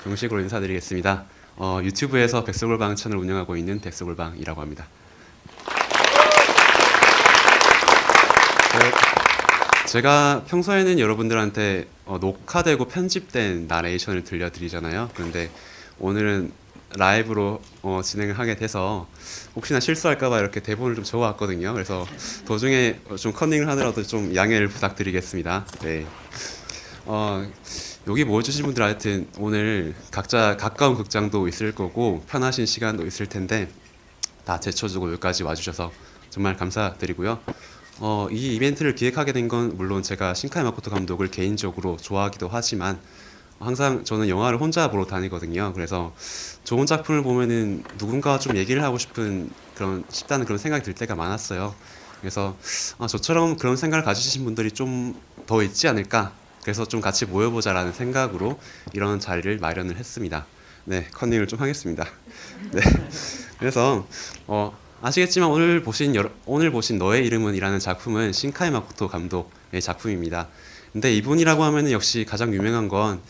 정식으로 인사드리겠습니다. 유튜브에서 백석골방 채널을 운영하고 있는 백석골방이라고 합니다. 제가 평소에는 여러분들한테 녹화되고 편집된 나레이션을 들려드리잖아요. 그런데 오늘은 라이브로 진행을 하게 돼서 혹시나 실수할까봐 이렇게 대본을 좀 적어왔거든요. 그래서 도중에 좀 컨닝을 하더라도 좀 양해를 부탁드리겠습니다. 네. 여기 모여주신 분들 하여튼 오늘 각자 가까운 극장도 있을 거고 편하신 시간도 있을 텐데 다 제쳐주고 여기까지 와주셔서 정말 감사드리고요. 이 이벤트를 기획하게 된 건 물론 제가 신카이 마코토 감독을 개인적으로 좋아하기도 하지만 항상 저는 영화를 혼자 보러 다니거든요. 그래서 좋은 작품을 보면은 누군가와 좀 얘기를 하고 싶다는 그런 생각이 들 때가 많았어요. 그래서 저처럼 그런 생각을 가지신 분들이 좀 더 있지 않을까. 그래서 좀 같이 모여보자라는 생각으로 이런 자리를 마련을 했습니다. 네, 컨닝을 좀 하겠습니다. 네, 그래서 아시겠지만 오늘 보신 너의 이름은이라는 작품은 신카이 마코토 감독의 작품입니다. 근데 이분이라고 하면 역시 가장 유명한 건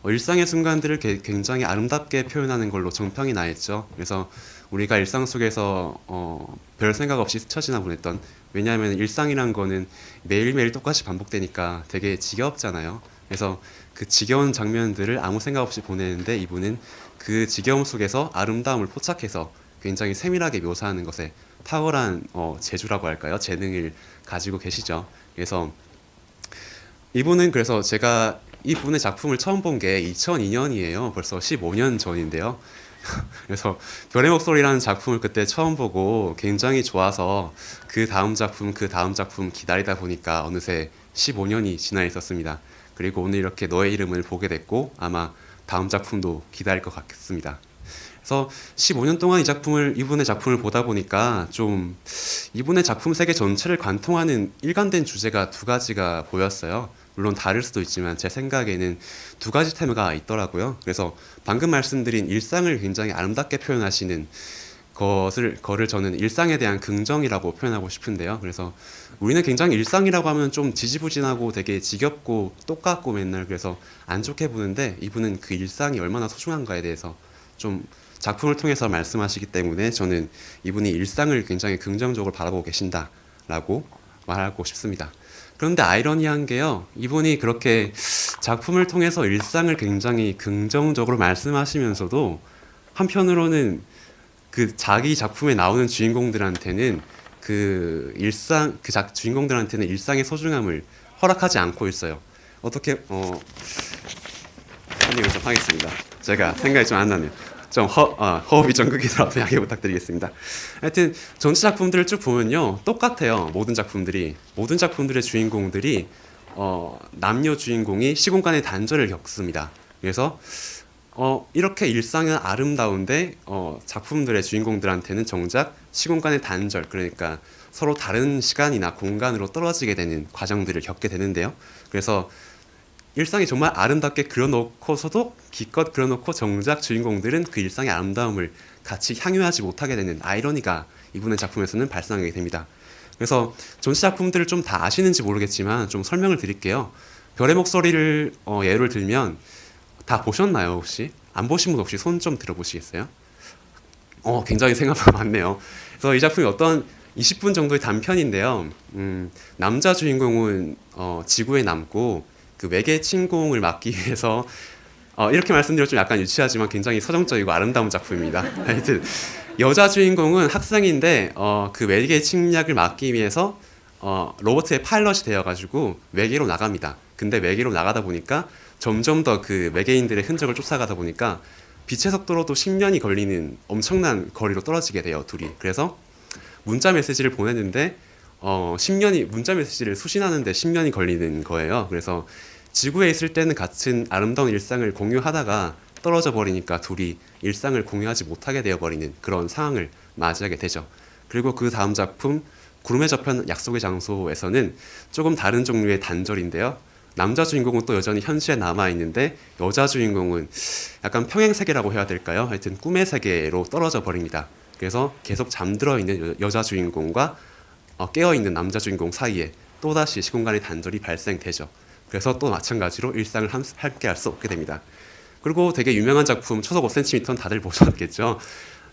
일상의 순간들을 굉장히 아름답게 표현하는 걸로 정평이 나 있죠. 그래서 우리가 일상 속에서 별 생각 없이 스쳐 지나 보냈던, 왜냐하면 일상이란 거는 매일매일 똑같이 반복되니까 되게 지겹잖아요. 그래서 그 지겨운 장면들을 아무 생각 없이 보내는데 이분은 그 지겨움 속에서 아름다움을 포착해서 굉장히 세밀하게 묘사하는 것에 탁월한 재주라고 할까요? 재능을 가지고 계시죠. 그래서 그래서 제가 이분의 작품을 처음 본 게 2002년이에요. 벌써 15년 전인데요. 그래서 별의 목소리라는 작품을 그때 처음 보고 굉장히 좋아서 그 다음 작품 기다리다 보니까 어느새 15년이 지나 있었습니다. 그리고 오늘 이렇게 너의 이름을 보게 됐고 아마 다음 작품도 기다릴 것 같습니다. 그래서 15년 동안 이분의 작품을 보다 보니까 좀 이분의 작품 세계 전체를 관통하는 일관된 주제가 두 가지가 보였어요. 물론 다를 수도 있지만 제 생각에는 두 가지 테마가 있더라고요. 그래서 방금 말씀드린 일상을 굉장히 아름답게 표현하시는 거를 저는 일상에 대한 긍정이라고 표현하고 싶은데요. 그래서 우리는 굉장히 일상이라고 하면 좀 지지부진하고 되게 지겹고 똑같고 맨날 그래서 안 좋게 보는데 이분은 그 일상이 얼마나 소중한가에 대해서 좀 작품을 통해서 말씀하시기 때문에 저는 이분이 일상을 굉장히 긍정적으로 바라보고 계신다라고 말하고 싶습니다. 그런데 아이러니한 게요, 이분이 그렇게 작품을 통해서 일상을 굉장히 긍정적으로 말씀하시면서도 한편으로는 그 자기 작품에 나오는 주인공들한테는 주인공들한테는 일상의 소중함을 허락하지 않고 있어요. 어떻게 설명을 좀 하겠습니다. 제가 생각이 좀 안 나네요. 호흡이 좀 크기더라도 양해 부탁드리겠습니다. 하여튼 전체 작품들을 쭉 보면요 똑같아요. 모든 작품들의 주인공들이 남녀 주인공이 시공간의 단절을 겪습니다. 그래서 이렇게 일상은 아름다운데 작품들의 주인공들한테는 정작 시공간의 단절, 그러니까 서로 다른 시간이나 공간으로 떨어지게 되는 과정들을 겪게 되는데요. 그래서 일상이 정말 아름답게 그려놓고서도 기껏 그려놓고 정작 주인공들은 그 일상의 아름다움을 같이 향유하지 못하게 되는 아이러니가 이분의 작품에서는 발생하게 됩니다. 그래서 전체 작품들을 좀 다 아시는지 모르겠지만 좀 설명을 드릴게요. 별의 목소리를 예를 들면 다 보셨나요 혹시? 안 보신 분 혹시 손 좀 들어보시겠어요? 굉장히 생각보다 많네요. 그래서 이 작품이 어떤 20분 정도의 단편인데요. 남자 주인공은 지구에 남고 그 외계 침공을 막기 위해서 이렇게 말씀드리면 좀 약간 유치하지만 굉장히 서정적이고 아름다운 작품입니다. 하여튼 여자 주인공은 학생인데 그 외계 침략을 막기 위해서 로봇의 파일럿이 되어가지고 외계로 나갑니다. 근데 외계로 나가다 보니까 점점 더 그 외계인들의 흔적을 쫓아가다 보니까 빛의 속도로도 10년이 걸리는 엄청난 거리로 떨어지게 돼요, 둘이. 그래서 문자 메시지를 보냈는데 문자 메시지를 수신하는데 10년이 걸리는 거예요. 그래서 지구에 있을 때는 같은 아름다운 일상을 공유하다가 떨어져 버리니까 둘이 일상을 공유하지 못하게 되어버리는 그런 상황을 맞이하게 되죠. 그리고 그 다음 작품 구름에 접한 약속의 장소에서는 조금 다른 종류의 단절인데요. 남자 주인공은 또 여전히 현실에 남아있는데 여자 주인공은 약간 평행세계라고 해야 될까요? 하여튼 꿈의 세계로 떨어져 버립니다. 그래서 계속 잠들어 있는 여자 주인공과 깨어있는 남자 주인공 사이에 또다시 시공간의 단절이 발생되죠. 그래서 또 마찬가지로 일상을 함께 할 수 없게 됩니다. 그리고 되게 유명한 작품 초속 5cm는 다들 보셨겠죠.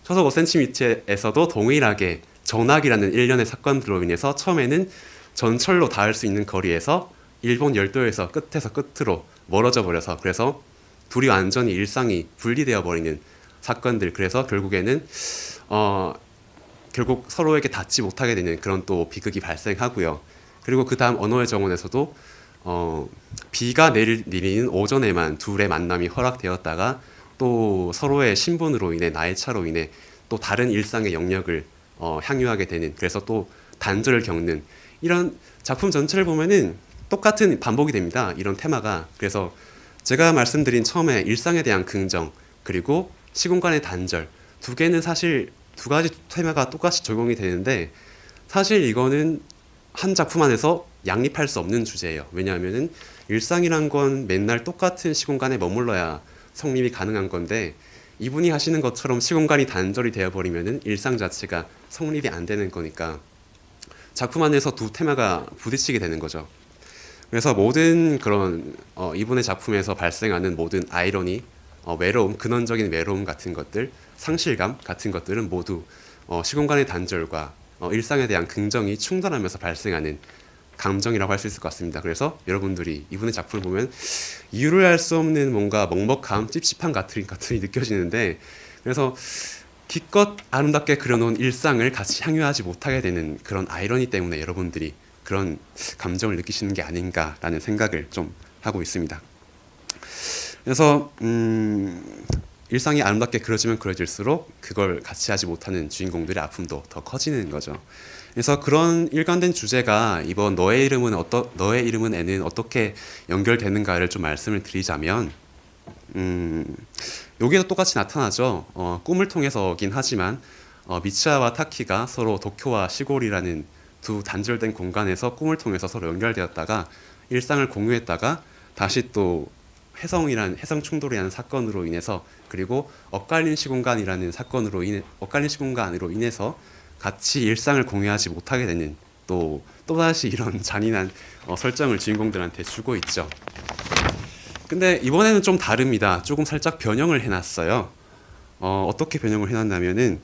초속 5cm에서도 동일하게 전학이라는 일련의 사건들로 인해서 처음에는 전철로 닿을 수 있는 거리에서 일본 열도에서 끝에서 끝으로 멀어져 버려서 그래서 둘이 완전히 일상이 분리되어 버리는 사건들. 그래서 결국에는 결국 서로에게 닿지 못하게 되는 그런 또 비극이 발생하고요. 그리고 그 다음 언어의 정원에서도 비가 내리는 오전에만 둘의 만남이 허락되었다가 또 서로의 신분으로 인해 나이 차로 인해 또 다른 일상의 영역을 향유하게 되는, 그래서 또 단절을 겪는, 이런 작품 전체를 보면은 똑같은 반복이 됩니다. 이런 테마가. 그래서 제가 말씀드린 처음에 일상에 대한 긍정 그리고 시공간의 단절, 두 개는 사실 두 가지 테마가 똑같이 적용이 되는데 사실 이거는 한 작품 안에서 양립할 수 없는 주제예요. 왜냐하면은 일상이란 건 맨날 똑같은 시공간에 머물러야 성립이 가능한 건데 이분이 하시는 것처럼 시공간이 단절이 되어버리면은 일상 자체가 성립이 안 되는 거니까 작품 안에서 두 테마가 부딪히게 되는 거죠. 그래서 모든 그런 이분의 작품에서 발생하는 모든 아이러니, 외로움, 근원적인 외로움 같은 것들, 상실감 같은 것들은 모두 시공간의 단절과 일상에 대한 긍정이 충돌하면서 발생하는 감정이라고 할 수 있을 것 같습니다. 그래서 여러분들이 이분의 작품을 보면 이유를 알 수 없는 뭔가 먹먹함, 찝찝함 같은 것들이 느껴지는데, 그래서 기껏 아름답게 그려놓은 일상을 같이 향유하지 못하게 되는 그런 아이러니 때문에 여러분들이 그런 감정을 느끼시는 게 아닌가라는 생각을 좀 하고 있습니다. 그래서 일상이 아름답게 그려지면 그려질수록 그걸 같이 하지 못하는 주인공들의 아픔도 더 커지는 거죠. 그래서 그런 일관된 주제가 이번 너의 이름은 애는 어떻게 연결되는가를 좀 말씀을 드리자면, 여기도 똑같이 나타나죠. 꿈을 통해서긴 하지만 미츠하와 타키가 서로 도쿄와 시골이라는 두 단절된 공간에서 꿈을 통해서 서로 연결되었다가 일상을 공유했다가 다시 또 해성 충돌이라는 사건으로 인해서, 그리고 엇갈린 시공간으로 인해서 같이 일상을 공유하지 못하게 되는 또다시 이런 잔인한 설정을 주인공들한테 주고 있죠. 근데 이번에는 좀 다릅니다. 조금 살짝 변형을 해놨어요. 어떻게 변형을 해놨냐면은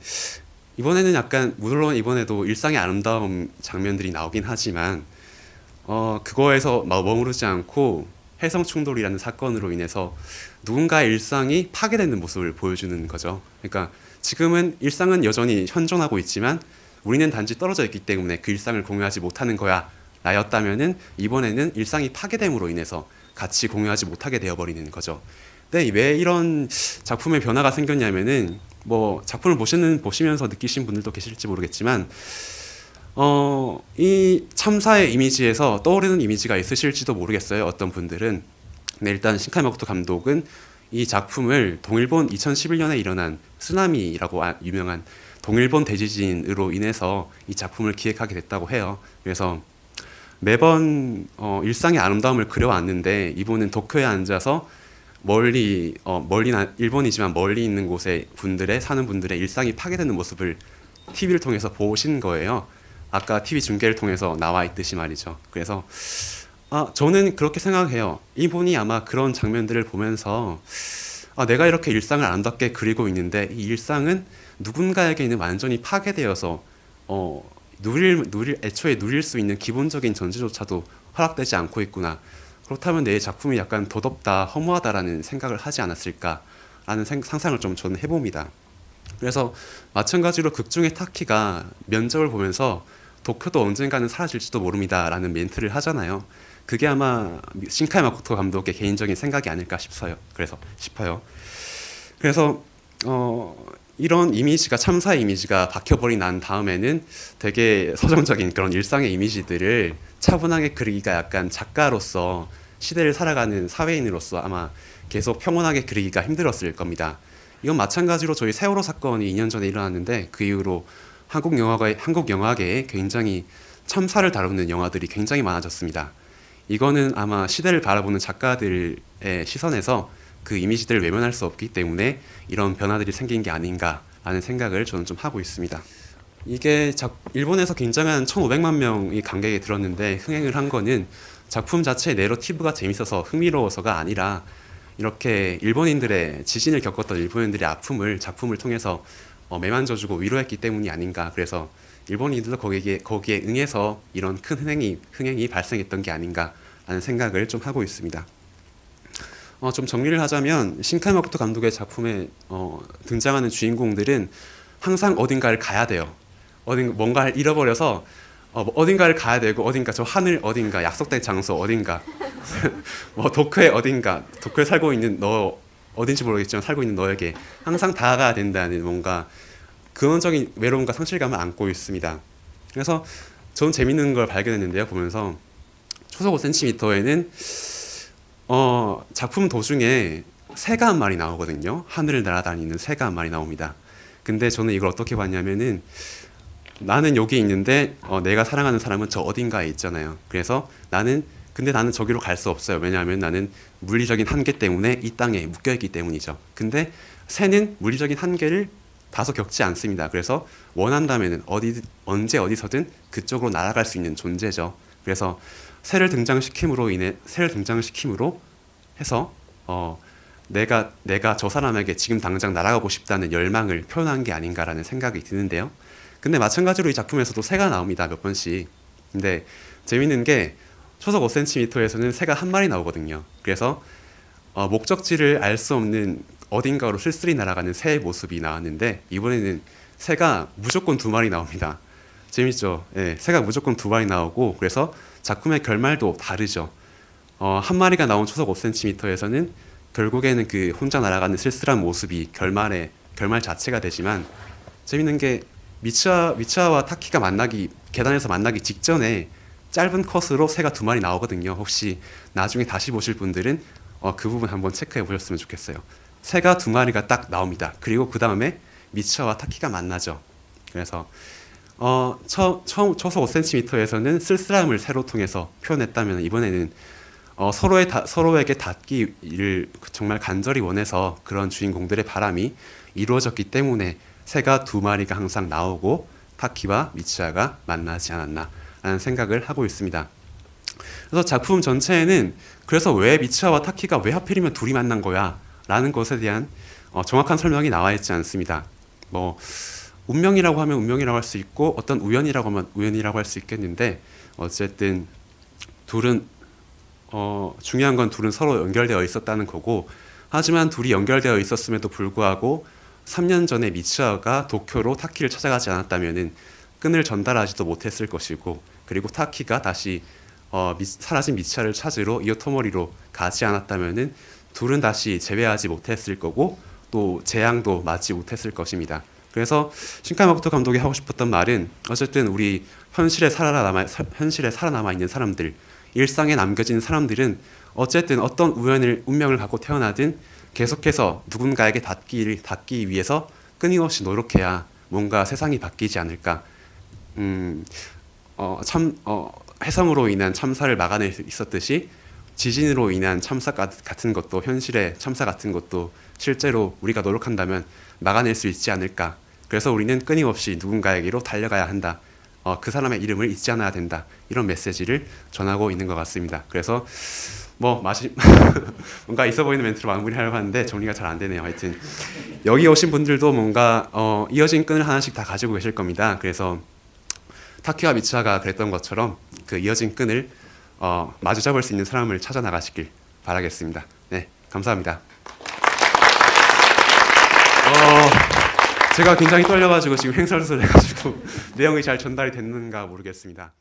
이번에는 약간, 물론 이번에도 일상의 아름다움 장면들이 나오긴 하지만 그거에서 머무르지 않고 해성 충돌이라는 사건으로 인해서 누군가의 일상이 파괴되는 모습을 보여주는 거죠. 그러니까 지금은 일상은 여전히 현존하고 있지만 우리는 단지 떨어져 있기 때문에 그 일상을 공유하지 못하는 거야 라였다면은 이번에는 일상이 파괴됨으로 인해서 같이 공유하지 못하게 되어버리는 거죠. 근데 왜 이런 작품의 변화가 생겼냐면은 뭐 작품을 보시면서 느끼신 분들도 계실지 모르겠지만 이 참사의 이미지에서 떠오르는 이미지가 있으실지도 모르겠어요. 어떤 분들은. 근데 일단 신카이 마코토 감독은 이 작품을 동일본 2011년에 일어난 쓰나미라고 유명한 동일본 대지진으로 인해서 이 작품을 기획하게 됐다고 해요. 그래서 매번 일상의 아름다움을 그려왔는데 이분은 도쿄에 앉아서 일본이지만 멀리 있는 곳에 사는 분들의 일상이 파괴되는 모습을 TV를 통해서 보신 거예요. 아까 TV 중계를 통해서 나와 있듯이 말이죠. 그래서 저는 그렇게 생각해요. 이분이 아마 그런 장면들을 보면서 내가 이렇게 일상을 아름답게 그리고 있는데 이 일상은 누군가에게는 완전히 파괴되어서 애초에 누릴 수 있는 기본적인 전제조차도 허락되지 않고 있구나. 그렇다면 내 작품이 약간 더덥다, 허무하다라는 생각을 하지 않았을까라는 상상을 좀 저는 해봅니다. 그래서 마찬가지로 극중의 타키가 면접을 보면서 도쿄도 언젠가는 사라질지도 모릅니다라는 멘트를 하잖아요. 그게 아마 신카이 마코토 감독의 개인적인 생각이 아닐까 싶어요. 그래서 이런 이미지가, 참사의 이미지가 박혀버린 난 다음에는 되게 서정적인 그런 일상의 이미지들을 차분하게 그리기가 약간 작가로서, 시대를 살아가는 사회인으로서 아마 계속 평온하게 그리기가 힘들었을 겁니다. 이건 마찬가지로 저희 세월호 사건이 2년 전에 일어났는데 그 이후로 한국 영화계에 굉장히 참사를 다루는 영화들이 굉장히 많아졌습니다. 이거는 아마 시대를 바라보는 작가들의 시선에서 그 이미지들을 외면할 수 없기 때문에 이런 변화들이 생긴 게 아닌가라는 생각을 저는 좀 하고 있습니다. 이게 일본에서 굉장한 1,500만 명이 관객에 들었는데 흥행을 한 거는 작품 자체의 내러티브가 재밌어서 흥미로워서가 아니라 이렇게 일본인들의 지진을 겪었던 일본인들의 아픔을 작품을 통해서 매만져주고 위로했기 때문이 아닌가. 그래서 일본인들도 거기에 응해서 이런 큰 흥행이 발생했던 게 아닌가라는 생각을 좀 하고 있습니다. 좀 정리를 하자면 신카이 마코토 감독의 작품에 등장하는 주인공들은 항상 어딘가를 가야 돼요. 뭔가를 잃어버려서 어딘가를 가야 되고, 어딘가 저 하늘 어딘가 약속된 장소 어딘가 뭐 도쿄에 어딘가, 도쿄에 살고 있는 너, 어딘지 모르겠지만 살고 있는 너에게 항상 다가가야 된다는 뭔가 근원적인 외로움과 상실감을 안고 있습니다. 그래서 전 재밌는 걸 발견했는데요. 보면서 초속 5cm에는 작품 도중에 새가 한 마리 나오거든요. 하늘을 날아다니는 새가 한 마리 나옵니다. 근데 저는 이걸 어떻게 봤냐면은, 나는 여기 있는데 내가 사랑하는 사람은 저 어딘가에 있잖아요. 그래서 근데 나는 저기로 갈 수 없어요. 왜냐하면 나는 물리적인 한계 때문에 이 땅에 묶여있기 때문이죠. 근데 새는 물리적인 한계를 다소 겪지 않습니다. 그래서 원한다면 언제 어디서든 그쪽으로 날아갈 수 있는 존재죠. 그래서 새를 등장시킴으로 해서 내가 저 사람에게 지금 당장 날아가고 싶다는 열망을 표현한 게 아닌가라는 생각이 드는데요. 근데 마찬가지로 이 작품에서도 새가 나옵니다. 몇 번씩. 근데 재밌는 게 초속 5cm에서는 새가 한 마리 나오거든요. 그래서 목적지를 알 수 없는 어딘가로 쓸쓸히 날아가는 새의 모습이 나왔는데, 이번에는 새가 무조건 두 마리 나옵니다. 재밌죠? 예, 새가 무조건 두 마리 나오고, 그래서 작품의 결말도 다르죠. 한 마리가 나온 초속 5cm에서는 결국에는 그 혼자 날아가는 쓸쓸한 모습이 결말 자체가 되지만, 재밌는 게 미츠하와 타키가 계단에서 만나기 직전에 짧은 컷으로 새가 두 마리 나오거든요. 혹시 나중에 다시 보실 분들은 그 부분 한번 체크해 보셨으면 좋겠어요. 새가 두 마리가 딱 나옵니다. 그리고 그 다음에 미츠하와 타키가 만나죠. 그래서 초속 5cm에서는 쓸쓸함을 새로 통해서 표현했다면, 이번에는 서로에게 닿기를 정말 간절히 원해서 그런 주인공들의 바람이 이루어졌기 때문에 새가 두 마리가 항상 나오고 타키와 미츠하가 만나지 않았나라는 생각을 하고 있습니다. 그래서 작품 전체에는 그래서 왜 미츠하와 타키가 왜 하필이면 둘이 만난 거야 라는 것에 대한 정확한 설명이 나와 있지 않습니다. 뭐 운명이라고 하면 운명이라고 할 수 있고, 어떤 우연이라고 하면 우연이라고 할 수 있겠는데, 어쨌든 둘은 중요한 건 둘은 서로 연결되어 있었다는 거고, 하지만 둘이 연결되어 있었음에도 불구하고 3년 전에 미츠하가 도쿄로 타키를 찾아가지 않았다면은 끈을 전달하지도 못했을 것이고, 그리고 타키가 다시 사라진 미츠하를 찾으러 이오토모리로 가지 않았다면은 둘은 다시 재회하지 못했을 거고, 또 재앙도 맞지 못했을 것입니다. 그래서 신카이 마코토 감독이 하고 싶었던 말은, 어쨌든 우리 현실에 살아남아 있는 사람들, 일상에 남겨진 사람들은 어쨌든 어떤 운명을 갖고 태어나든 계속해서 누군가에게 닿기 위해서 끊임없이 노력해야 뭔가 세상이 바뀌지 않을까. 해성으로 인한 참사를 막아낼 수 있었듯이, 지진으로 인한 참사 같은 것도, 현실의 참사 같은 것도 실제로 우리가 노력한다면 막아낼 수 있지 않을까. 그래서 우리는 끊임없이 누군가에게로 달려가야 한다. 그 사람의 이름을 잊지 않아야 된다. 이런 메시지를 전하고 있는 것 같습니다. 그래서 뭔가 있어 보이는 멘트로 마무리하려고 하는데 정리가 잘 안 되네요. 하여튼 여기 오신 분들도 뭔가 이어진 끈을 하나씩 다 가지고 계실 겁니다. 그래서 타키와 미츠하가 그랬던 것처럼 그 이어진 끈을 마주 잡을 수 있는 사람을 찾아 나가시길 바라겠습니다. 네, 감사합니다. 제가 굉장히 떨려가지고 지금 횡설수설 해가지고 내용이 잘 전달이 됐는가 모르겠습니다.